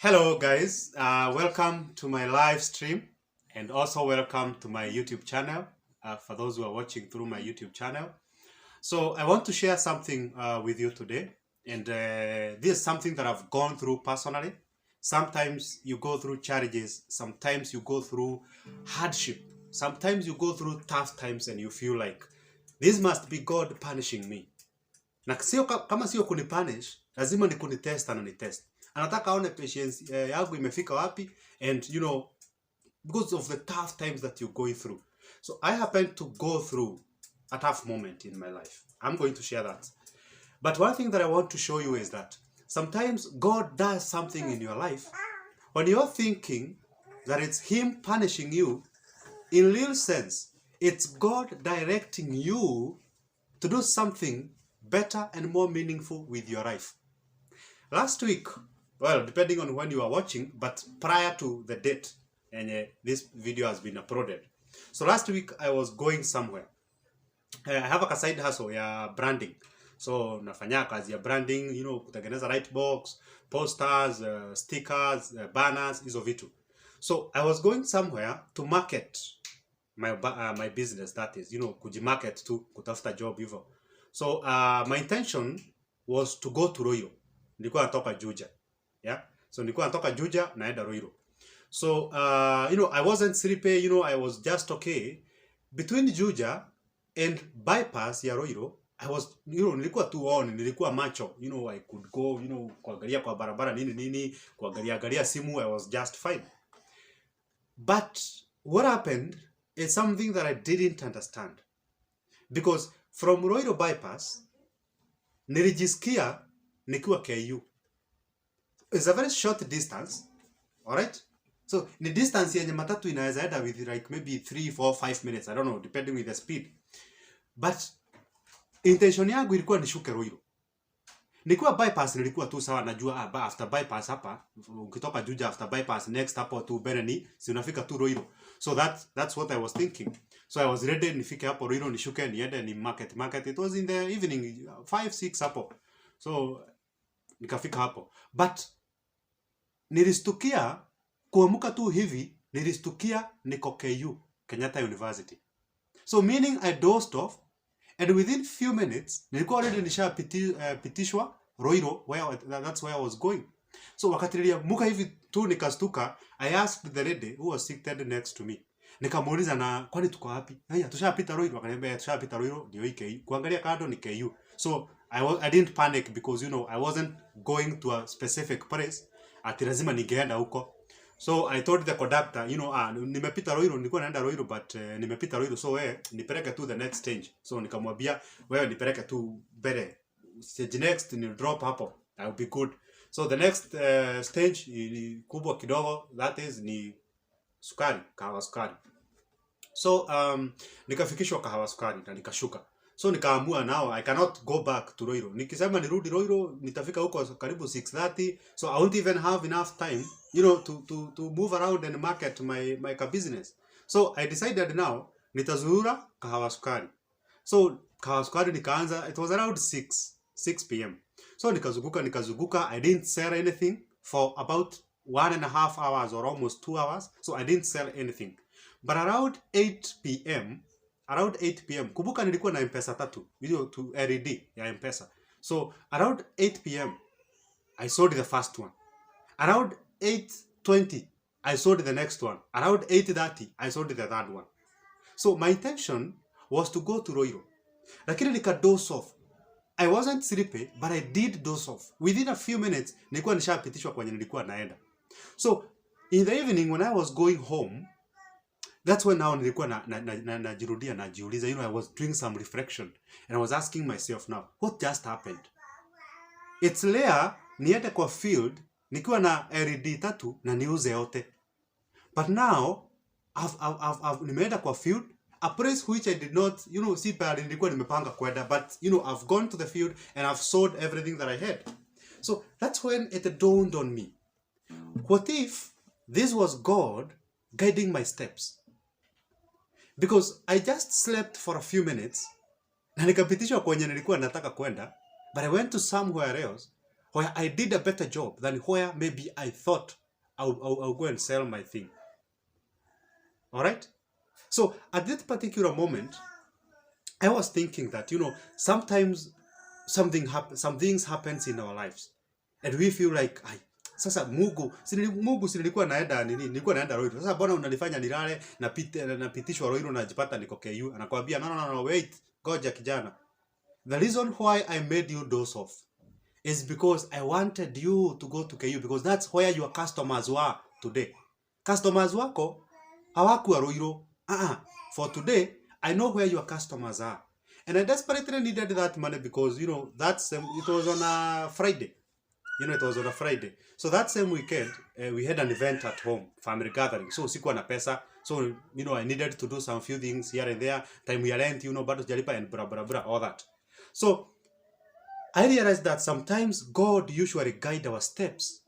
Hello guys, welcome to my live stream and also welcome to my YouTube channel for those who are watching through my YouTube channel. So I want to share something with you today, and this is something that I've gone through personally. Sometimes you go through challenges, sometimes you go through hardship, sometimes you go through tough times and you feel like this must be God punishing me. Na kama sio kunipunish, lazima ni kunitest na nitest. Anataka aone patience yangu imefika wapi, and because of the tough times that you're going through. So I happen to go through a tough moment in my life. I'm going to share that. But one thing that I want to show you is that sometimes God does something in your life when you're thinking that it's Him punishing you. In real sense, it's God directing you to do something better and more meaningful with your life. Last week, well, depending on when you are watching, but prior to the date, and this video has been uploaded. So last week I was going somewhere. I have a side hustle ya branding. So nafanya kazi ya branding, kutengeneza right box, posters, stickers, banners, hizo vitu. So I was going somewhere to market my business, that is, kujimarket tu, kutafuta job hivyo. So my intention was to go to Roiro. Nilikuwa natoka Juja. Yeah? So nilikuwa natoka Juja naenda Roiro. So I wasn't sleepy, I was just okay. Between Juja and bypass ya Roiro, I was, nilikuwa tu on, nilikuwa macho. I could go, kuangalia kwa barabara nini, kuangalia simu, I was just fine. But what happened is something that I didn't understand. Because from Roiro bypass, nilijisikia nikiwa KU. It's a very short distance, alright? So, ni distance yenye matatu inaweza enda with like maybe 3, 4, 5 minutes, I don't know, depending with the speed. But intention yangu ilikuwa nishuke Roiro. Nikiwa bypass nilikuwa tu sawa, najua after bypass hapa, ukitoka Juja after bypass next hapo tu Beneni, si unafika tu Roiro. So that's what I was thinking. So I was ready nifike hapo Roiro, nishuke niende ni market. It was in the evening 5, 6 hapo. So nikafika hapo. But nilistukia kuamuka tu hivi, nilistukia niko KU, Kenyatta University. So meaning I dozed off, and within few minutes nilikuwa already nishapitishwa Roiro, that's where I was going. So wakati niliamuka hivi tu nikastuka, I asked the lady who was seated next to me. Nikamuuliza, na kwani tuko wapi? Haya, tushapita Roiro. Akaniambia tushapita Roiro, ndio hii KU. Kuangalia kado ni KU. So I didn't panic because I wasn't going to a specific place. Ati lazima ningeenda huko. So I told the conductor, nimepita Roiro, nilikuwa naenda Roiro, but nimepita Roiro, so nipeleke to the next stage. So nikamwambia wewe nipeleke tu mbele. Stage next ni drop hapo. I will be good. So the next stage ni kubwa kidogo, that is ni sukari, kahawa sukari. So nikafikishwa kahawa sukari na nikashuka. So nikaamua now I cannot go back to Roiro. Nikisema nirudi Roiro nitafika huko karibu 6:30. So I won't even have enough time, to move around and market my business. So I decided now nitazurura kahawa sukari. So kahawa sukari nikaanza, it was around 6 p.m. So nikazuguka, I didn't sell anything for about 1.5 hours or almost 2 hours. So I didn't sell anything. But around 8 p.m., kumbuka nilikuwa na M-Pesa 3, to LED ya M-Pesa. So around 8 p.m., I sold the first one. Around 8:20, I sold the next one. Around 8:30, I sold the third one. So my intention was to go to Roiro. Lakini nika doze off. I wasn't sleepy, but I did doze off. Within a few minutes, nilikuwa nishapitishwa kwenye nilikuwa naenda. So in the evening when I was going home, that's when now nilikuwa najirudia najiuliza, I was doing some reflection and I was asking myself now, what just happened? It's later niende kwa field nikiwa na LED 3 na niuze yote. But now I've nimeenda kwa field, a place which I did not, see pale nilikuwa nimepanga kwenda, but I've gone to the field and I've sold everything that I had. So that's when it dawned on me. What if this was God guiding my steps? Because I just slept for a few minutes na nikapitishwa kwenye nilikuwa nataka kwenda, but I went to somewhere else where I did a better job than where maybe I thought I'll go and sell my thing. All right? So at that particular moment, I was thinking that, sometimes some things happens in our lives. And we feel like, sasa Mungu nilikuwa naenda Roiro. Sasa mbona unanifanya nilale napitishwa Roiro najipata niko KU. Anakuambia no, wait, goja kijana. The reason why I made you doze off is because I wanted you to go to KU, because that's where your customers were today. Customers wako hawakuwa Roiro. For today, I know where your customers are. And I desperately needed that money because, it was on a Friday. It was on a Friday. So that same weekend, we had an event at home, family gathering. So sikuwa na pesa. So, I needed to do some few things here and there. Time ya rent, bado jalipa and blah, all that. So, I realized that sometimes God usually guides our steps,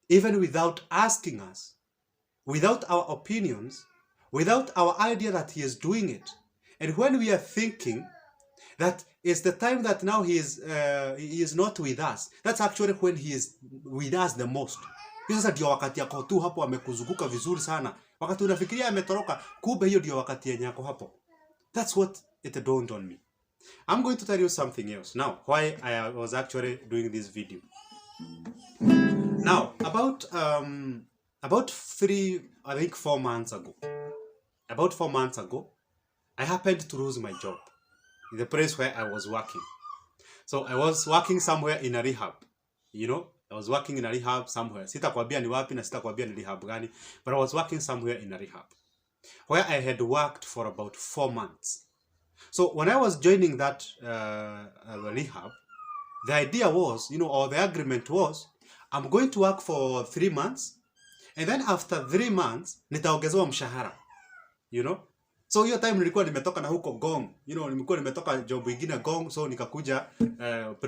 even without asking us, without our opinions, without our idea that He is doing it. And when we are thinking that it's the time that now he is not with us, that's actually when He is with us the most. Sasa ndio wakati yako tu hapo amekuzunguka vizuri sana. Wakati unafikiria ametoroka, kumbe hiyo ndio wakati yenye yako hapo. That's what it dawned on me. I'm going to tell you something else now, why I was actually doing this video. Now, about 4 months ago, I happened to lose my job in the place where I was working. So I was working somewhere in a rehab. I was working in a rehab somewhere. Sitakwambia ni wapi na sitakwambia ni rehab gani, but I was working somewhere in a rehab where I had worked for about 4 months. So when I was joining that rehab, the idea was, or the agreement was, I'm going to work for 3 months, and then after 3 months, nitaongezewa mshahara. So hiyo time nilikuwa nimetoka na huko Gong. Nilikuwa nimetoka job ingine Gong, so nikakuja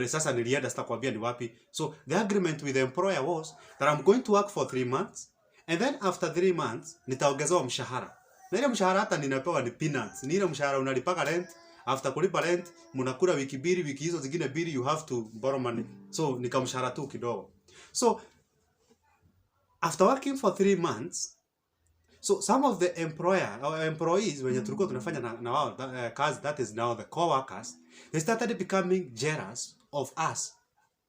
sasa nilienda sitakwambia ni wapi. So the agreement with the employer was that I'm going to work for 3 months, and then after 3 months nitaongezewa mshahara. Na ile mshahara hata ninapewa ni peanuts. Ni ile mshahara unalipaka rent, after kulipa rent mnakula wiki hizo zingine mbili you have to borrow money. So nikamshahara tu kidogo. So after working for 3 months, so some of the employees when tulikuwa tunafanya na wao kazi, that is now the co-workers, they started becoming jealous of us.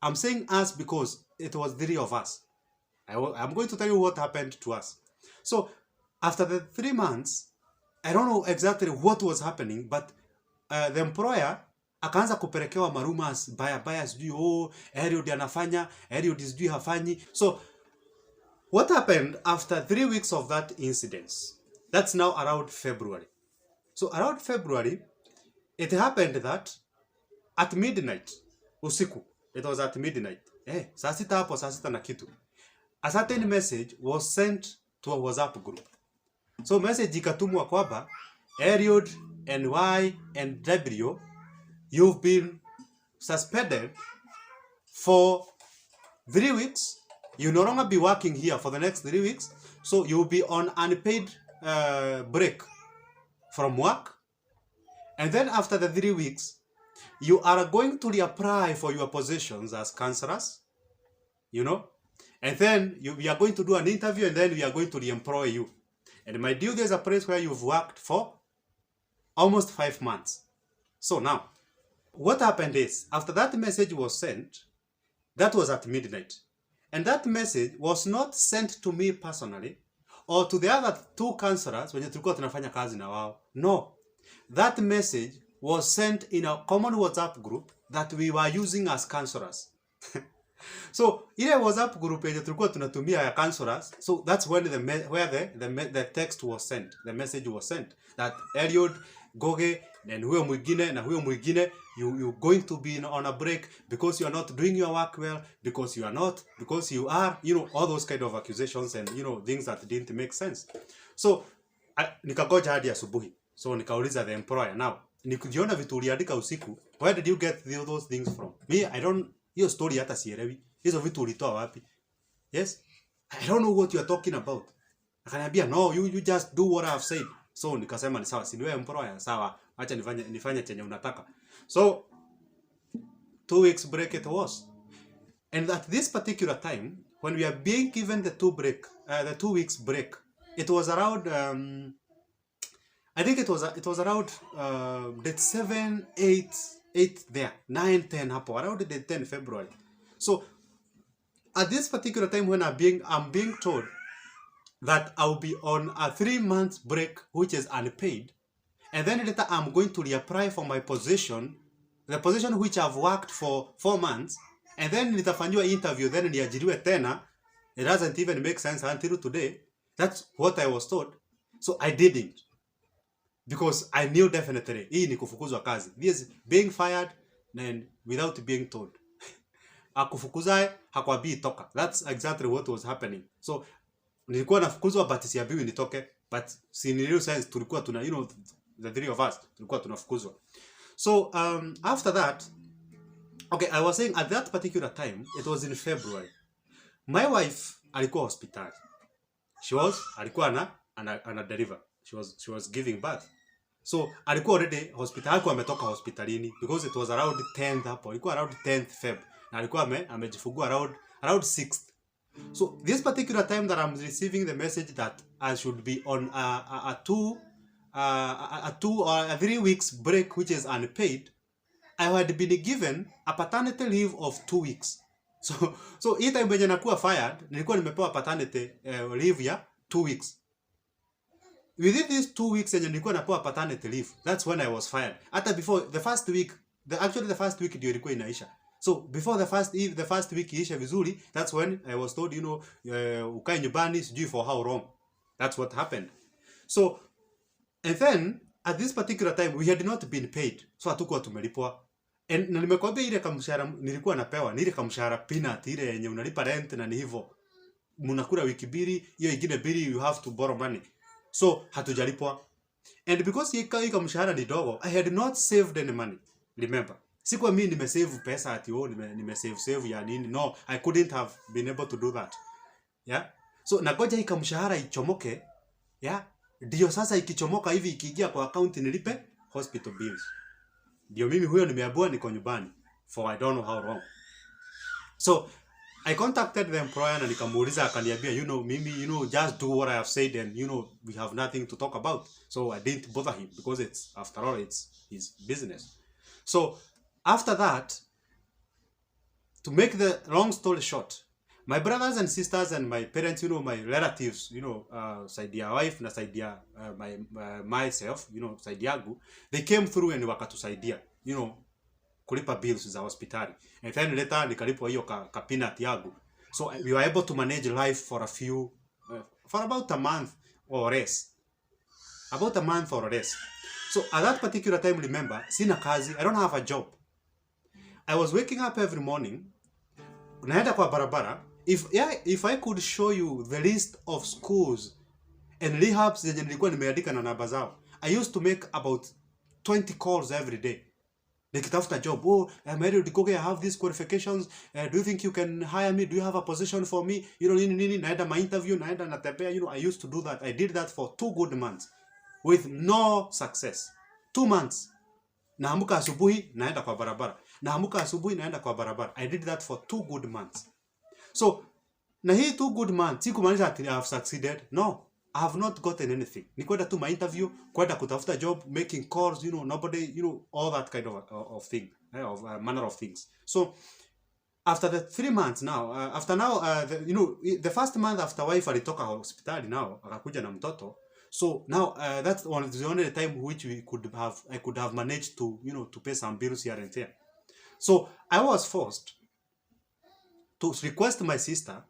I'm saying us because it was 3 of us. I'm going to tell you what happened to us. So after the 3 months, I don't know exactly what was happening, but the employer akaanza kupelekewa marumas baya sijui Eliud anafanya, Eliud sijui hafanyi. So what happened after 3 weeks of that incident? That's now around February. So around February, it happened that at midnight, usiku, it was at midnight. Saa sita na kitu. A certain message was sent to a WhatsApp group. So message ikatumwa kwamba, Eliud and Y and W, you've been suspended for 3 weeks. You no longer be working here for the next 3 weeks. So you'll be on unpaid break from work. And then after the 3 weeks, you are going to reapply for your positions as counselors, and then we are going to do an interview, and then we are going to re-employ you. And my dear, there's a place where you've worked for almost 5 months. So now, what happened is, after that message was sent, that was at midnight. And that message was not sent to me personally or to the other 2 counselors when tulikuwa tunafanya kazi na wao. No. That message was sent in a common WhatsApp group that we were using as counselors. So, ile WhatsApp group yenye tulikuwa tunatumia ya counselors, so that's when the text was sent, the message was sent that Eliud, Goge, and huyo mwingine, you're going to be on a break because you are not doing your work well, because you are, all those kind of accusations and, things that didn't make sense. So, nikagoja hadi asubuhi. So, nikauliza the employer, now, nikujiona vitu uliandika usiku, where did you get those things from? Me, hiyo story hata sielewi. Hizo vitu ulitoa wapi? Yes? I don't know what you are talking about. Akaniambia, no, you just do what I have said. So nikasema ni sawa, si niwe employer, sawa. Acha nifanye chenye unataka. So 2 weeks break it was. And at this particular time, when we are being given the 2 weeks break, it was around I think it was around date 7, 8 there, 9, 10 hapo, around the 10 February. So at this particular time when I'm being told that I'll be on a 3-month break, which is unpaid, and then later I'm going to reapply for my position, the position which I've worked for 4 months, and then nitafanyiwa interview, then niajiriwe tena. It doesn't even make sense until today. That's what I was told. So I didn't, because I knew definitely hii ni kufukuzwa kazi. This being fired and without being told. Akufukuzae hakwambii toka. That's exactly what was happening. So nilikuwa nafukuzwa but siambiwi nitoke, but in real sense tulikuwa tuna, you know, the three of us tulikuwa tunafukuzwa. So after that, okay, I was saying at that particular time, it was in February. My wife alikuwa hospitali. Alikuwa ana deliver. She was giving birth. So alikuwa already hospital, alikuwa ametoka hospitalini because it was around 10th hapo. Ilikuwa around 10th Feb. Na alikuwa amejifungua around 6th. So this particular time that I'm receiving the message that I should be on a 2 or a 3 weeks break, which is unpaid, I had been given a paternity leave of 2 weeks. So hii time when nakuwa fired, nilikuwa nimepewa paternity leave ya 2 weeks. Within these 2 weeks yenye nilikuwa napewa paternity leave, that's when I was fired. Hata before the first week, the first week ndio ilikuwa inaisha. So before the first week iisha vizuri, that's when I was told, you know, ukae nyumbani sijui for how long. That's what happened. So and then at this particular time we had not been paid. So hatukuwa tumelipwa. And na nimekwambia ile kamshahara nilikuwa napewa, ni ile kamshahara peanut ile yenye unalipa rent na ni hivyo. Mnakula wiki mbili, hiyo ingine mbili you have to borrow money. So hatujalipwa. And because hii kamshahara ni dogo, I had not saved any money. Remember, sikuwa mimi nimesave pesa ati nimesave ya nini. No, I couldn't have been able to do that. Yeah? So nagoja hii kamshahara ichomoke, yeah? Ndio sasa ikichomoka hivi ikiingia kwa account nilipe hospital bills. Ndio mimi huyo nimeambiwa niko nyumbani for I don't know how long. So I contacted the employer na nikamuuliza, akaniambia, you know, mimi, you know, just do what I have said and you know we have nothing to talk about. So I didn't bother him because it's, after all, it's his business. So after that, to make the long story short, my brothers and sisters and my parents, you know, my relatives, you know, saidia wife na saidia myself, you know, saidiagu, they came through and wakatusaidia, you know, kulipa bills za hospitali. And then later nikalipwa hiyo ka peanut yangu. So we were able to manage life for for about a month or less. About a month or less. So at that particular time, remember, sina kazi, I don't have a job. I was waking up every morning, naenda kwa barabara. If I could show you the list of schools and rehabs zenye nilikuwa nimeandika na namba zao, I used to make about 20 calls every day. Nikitafuta job. Oh, I'm ready to go. I have these qualifications. Do you think you can hire me? Do you have a position for me? You know, naenda my interview, naenda natembea. You know, I used to do that. I did that for 2 good months with no success. 2 months. Naamka asubuhi, naenda kwa barabara. Naamka asubuhi, naenda kwa barabara. I did that for 2 good months. So, na hii 2 good months, sikumaanisha ati I have succeeded. No. I have not gotten anything. Nikwenda tu my interview, kwenda kutafuta job, making calls, you know, nobody, you know, all that kind of thing, manner of things. So after the 3 months now, you know, the first month after wife alitoka hospitali now, akakuja na mtoto. So now that's the only time which I could have managed to, you know, to pay some bills here and there. So I was forced to request my sister.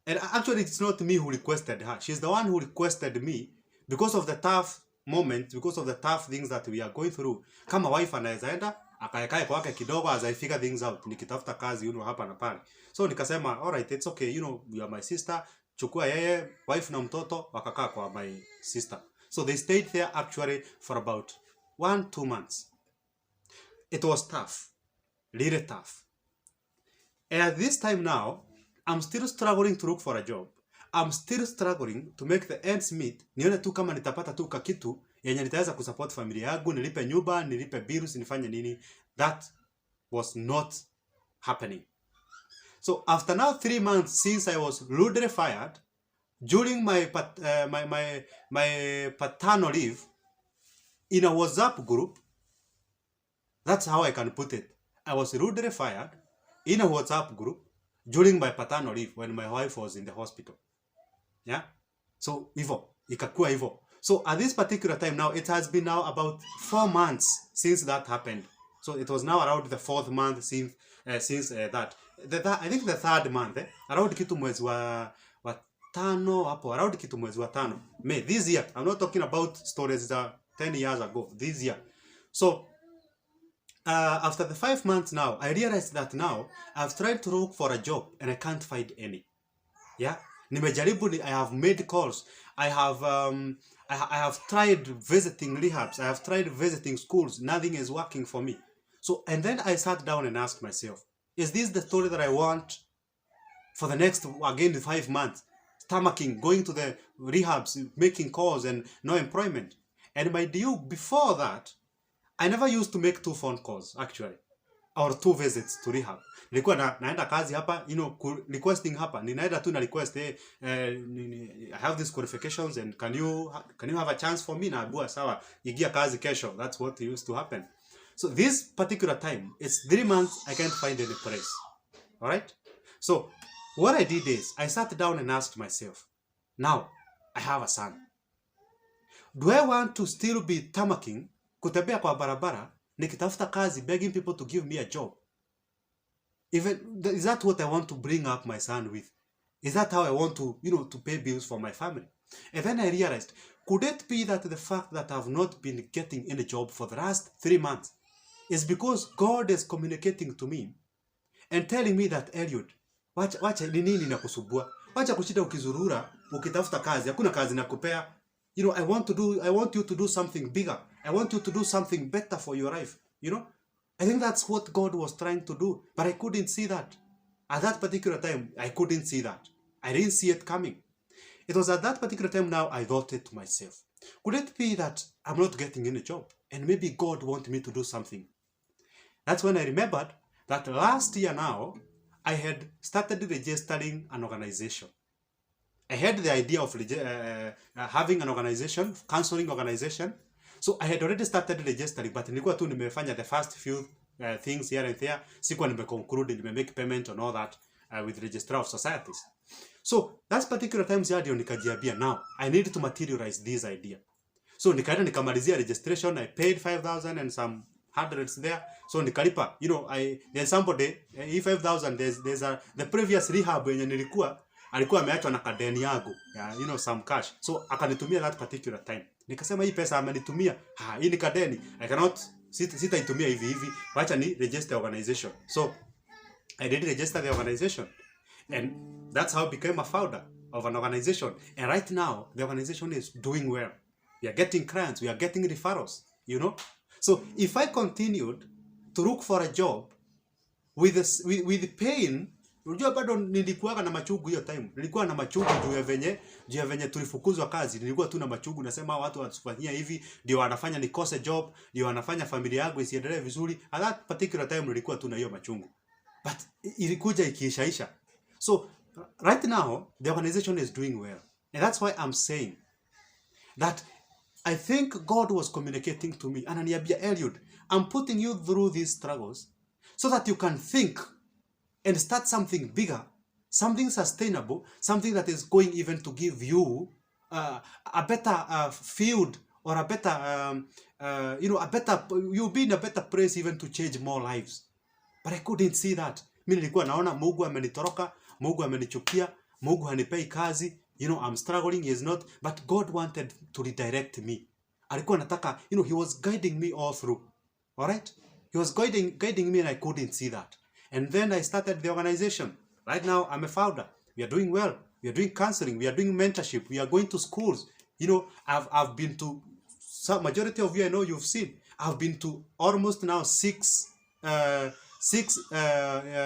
And actually, it's not me who requested her. She's the one who requested me because of the tough moments, because of the tough things that we are going through. Kama wife anaweza enda, akaekae kwake kidogo as I figure things out. Nikitafuta kazi, you know, hapa na pale. So nikasema, all right, it's okay, you know, you are my sister. Chukua yeye, wife na mtoto, wakakaa kwa my sister. So they stayed there actually for about 1-2 months. It was tough. Really tough. And at this time now, I'm still struggling to look for a job. I'm still struggling to make the ends meet. Nione tu kama nitapata tu kakitu yenye nitaweza kusupport familia yangu, nilipe nyumba, nilipe bills, nifanye nini. That was not happening. So after now 3 months since I was rudely fired, during my paternal leave, in a WhatsApp group, that's how I can put it. I was rudely fired in a WhatsApp group during my paternal leave when my wife was in the hospital. Yeah? So, hivyo, ikakuwa hivyo. So, at this particular time now, it has been now about 4 months since that happened. So, it was now around the 4th month since that. I think the 3rd month, around kitu mwezi wa tano hapo, around kitu mwezi wa tano. May, this year. I'm not talking about stories that 10 years ago. This year. So, after the 5 months now, I realized that now I've tried to look for a job and I can't find any. Yeah, nimejaribu. I have made calls. I have tried visiting rehabs. I have tried visiting schools. Nothing is working for me. So, and then I sat down and asked myself, is this the story that I want for the next, again, 5 months? Stomaching, going to the rehabs, making calls and no employment. And my deal before that, I never used to make 2 phone calls, actually, or 2 visits to rehab. Nilikuwa naenda kazi hapa, requesting hapa. Ninaenda tu na request, hey, I have these qualifications and can you have a chance for me? Naambiwa sawa, ingia kazi kesho. That's what used to happen. So this particular time, it's 3 months, I can't find any place. All right? So what I did is, I sat down and asked myself, now, I have a son. Do I want to still be tamacking, kutembea kwa barabara, nikitafuta kazi, begging people to give me a job? Is that what I want to bring up my son with? Is that how I want to, to pay bills for my family? And then I realized, could it be that the fact that I've not been getting any job for the last 3 months is because God is communicating to me and telling me that, Eliud, wacha ni nini nakusubua? Wacha kushida ukizurura, ukitafuta kazi, hakuna kazi nakupea. I want you to do something bigger. I want you to do something better for your life. I think that's what God was trying to do, but I couldn't see that. At that particular time, I couldn't see that. I didn't see it coming. It was at that particular time now I thought it to myself. Could it be that I'm not getting any job and maybe God wanted me to do something? That's when I remembered that last year now, I had started registering an organization. I had the idea of having an organization, counseling organization. So I had already started registering, but nilikuwa tu nimefanya the first few things here and there. Sikuwa nimeconclude, nimemake payment and all that with registrar of societies. So that particular time ndio nikajiambia, now I need to materialize this idea. So nikaenda nikamalizia registration. I paid 5,000 and some hundreds there. So nikalipa, there's somebody, 5,000, there's the previous rehab yenye nilikuwa alikuwa ameachwa na kadeni yangu, some cash. So akanitumia that particular time. Nikasema hii pesa amenitumia, hii ni kadeni, I cannot sitaitumia hivi, wacha ni register organization. So I did register the organization, and that's how I became a founder of an organization. And right now the organization is doing well. We are getting clients, we are getting referrals, So if I continued to look for a job with pain, unajua bado nilikuwa na machungu hiyo time. Nilikuwa na machungu juu ya venye tulifukuzwa kazi. Nilikuwa tu na machungu, nasema watu wanatufanyia hivi, ndio wanafanya nikose job, ndio wanafanya familia yangu isiendelee vizuri. At that particular time nilikuwa tu na hiyo machungu. But ilikuja ikiishaisha. So right now the organization is doing well. And that's why I'm saying that I think God was communicating to me. Ananiambia, Eliud, I'm putting you through these struggles so that you can think and start something bigger, something sustainable, something that is going even to give you a better field, or a better, you'll be in a better place even to change more lives. But I couldn't see that. Mimi nilikuwa naona Mungu amenitoroka, Mungu amenichukia, Mungu hanipei kazi, I'm struggling, he is not, but God wanted to redirect me. Alikuwa nataka, he was guiding me all through. All right? He was guiding me, and I couldn't see that. And then I started the organization. Right now, I'm a founder. We are doing well. We are doing counseling. We are doing mentorship. We are going to schools. I've been to, some majority of you I know you've seen. I've been to almost now six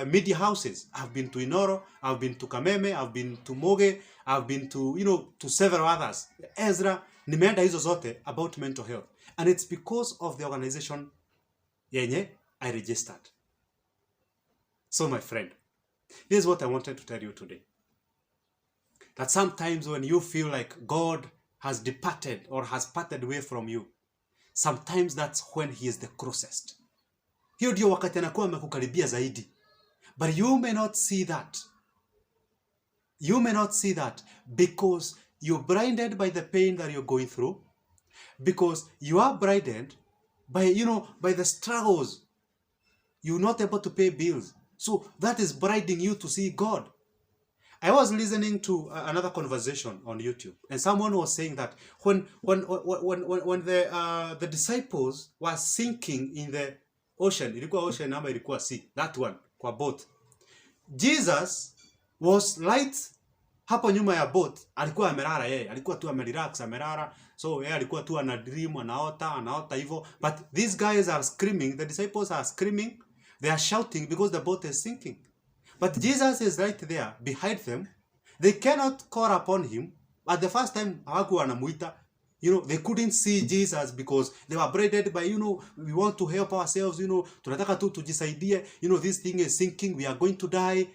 media houses. I've been to Inoro. I've been to Kameme. I've been to Moge. I've been to, to several others. Ezra. Nimeenda hizo zote about mental health. And it's because of the organization yenye I registered. So my friend, This is what I wanted to tell you today. That sometimes when you feel like God has departed or has parted away from you, sometimes that's when he is the closest. Hiyo ndio wakati anakuwa amekukaribia zaidi. But you may not see that. You may not see that because you're blinded by the pain that you're going through, because you are blinded by, by the struggles. You're not able to pay bills. So that is blinding you to see God. I was listening to another conversation on YouTube, and someone was saying that when the disciples were sinking in the ocean, ilikuwa ocean ama ilikuwa sea, that one, kwa boat, Jesus was light hapo nyuma ya boat, alikuwa amelala yeye, alikuwa tu amerelax, amelala. So yeye alikuwa tu ana dream, anaota hivyo. But these guys are screaming, the disciples are screaming, they are shouting because the boat is sinking. But Jesus is right there behind them. They cannot call upon him. At the first time, hawakuwa wanamuita. They couldn't see Jesus because they were braided by, we want to help ourselves, tunataka tu tujisaidie, this thing is sinking, we are going to die.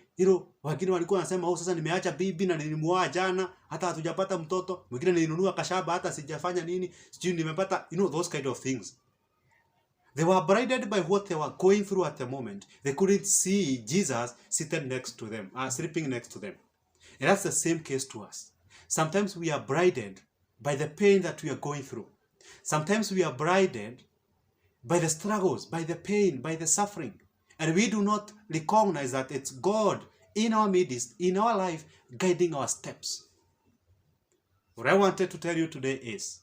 Wengine walikuwa wanasema, sasa nimeacha bibi na nilimuoa jana, hata hatujapata mtoto. Mwingine nilinunua kashamba, hata sijafanya nini, sijui nimepata, those kind of things. They were blinded by what they were going through at the moment. They couldn't see Jesus sitting next to them, sleeping next to them. And that's the same case to us. Sometimes we are blinded by the pain that we are going through. Sometimes we are blinded by the struggles, by the pain, by the suffering. And we do not recognize that it's God in our midst, in our life, guiding our steps. What I wanted to tell you today is,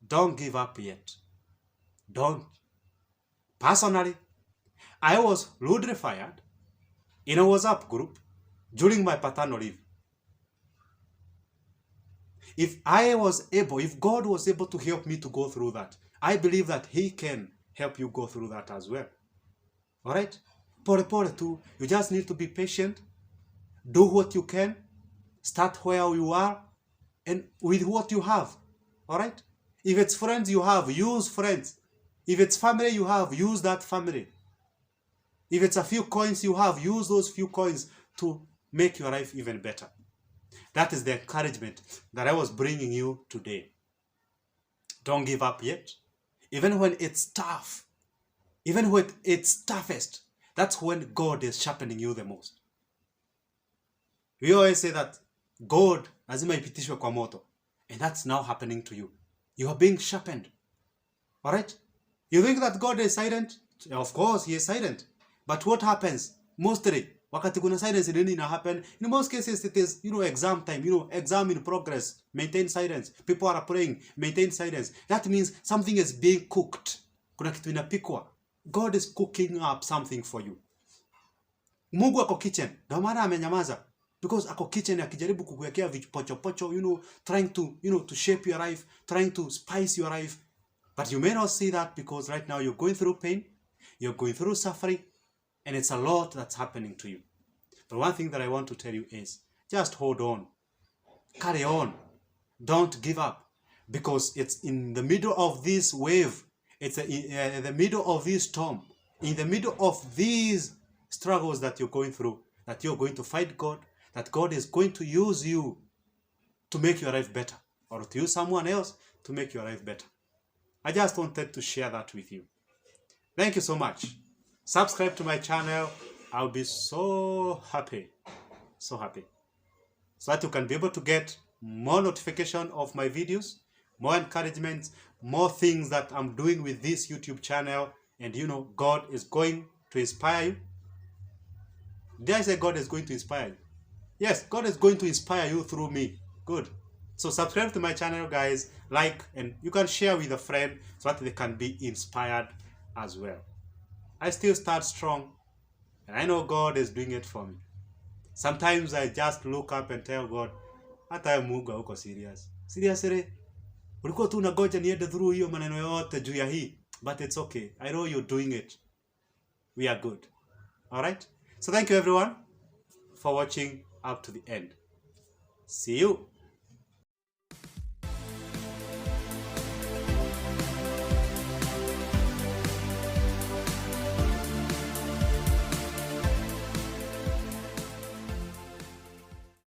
don't give up yet. Don't. Personally, I was rudely fired in a WhatsApp group during my paternal leave. If God was able to help me to go through that, I believe that he can help you go through that as well. All right? Pole tu. You just need to be patient. Do what you can. Start where you are and with what you have. All right? If it's friends you have, use friends. If it's family you have, use that family. If it's a few coins you have, use those few coins to make your life even better. That is the encouragement that I was bringing you today. Don't give up yet. Even when it's tough, even when it's toughest, that's when God is sharpening you the most. We always say that God lazima ipitishwe kwa moto. And that's now happening to you. You are being sharpened. All right? You think that God is silent? Of course, he is silent. But what happens? Mostly, wakati kuna silence, nini ina happen? In most cases, it is, exam time, exam in progress. Maintain silence. People are praying. Maintain silence. That means something is being cooked. Kuna kitu inapikwa. God is cooking up something for you. Mungu ako kitchen. Ndio maana amenyamaza. Because ako kitchen akijaribu kukuwekea vipochopocho, trying to, to shape your life, trying to spice your life. But you may not see that because right now you're going through pain, you're going through suffering, and it's a lot that's happening to you. But one thing that I want to tell you is, just hold on. Carry on. Don't give up. Because it's in the middle of this wave, it's in the middle of this storm, in the middle of these struggles that you're going through, that you're going to fight God, that God is going to use you to make your life better, or to use someone else to make your life better. I just wanted to share that with you. Thank you so much. Subscribe to my channel. I'll be so happy, so that you can be able to get more notification of my videos, more encouragement, more things that I'm doing with this YouTube channel. And God is going to inspire you. Did I say God is going to inspire you? Yes, God is going to inspire you through me. Good. So subscribe to my channel, guys, like, and you can share with a friend so that they can be inspired as well. I still start strong, and I know God is doing it for me. Sometimes I just look up and tell God, hata Mungu uko serious. Seriously? Ulikuwa tu unagoja niende through hiyo maneno yote juu ya hii. But it's okay. I know you're doing it. We are good. All right? So thank you everyone for watching up to the end. See you.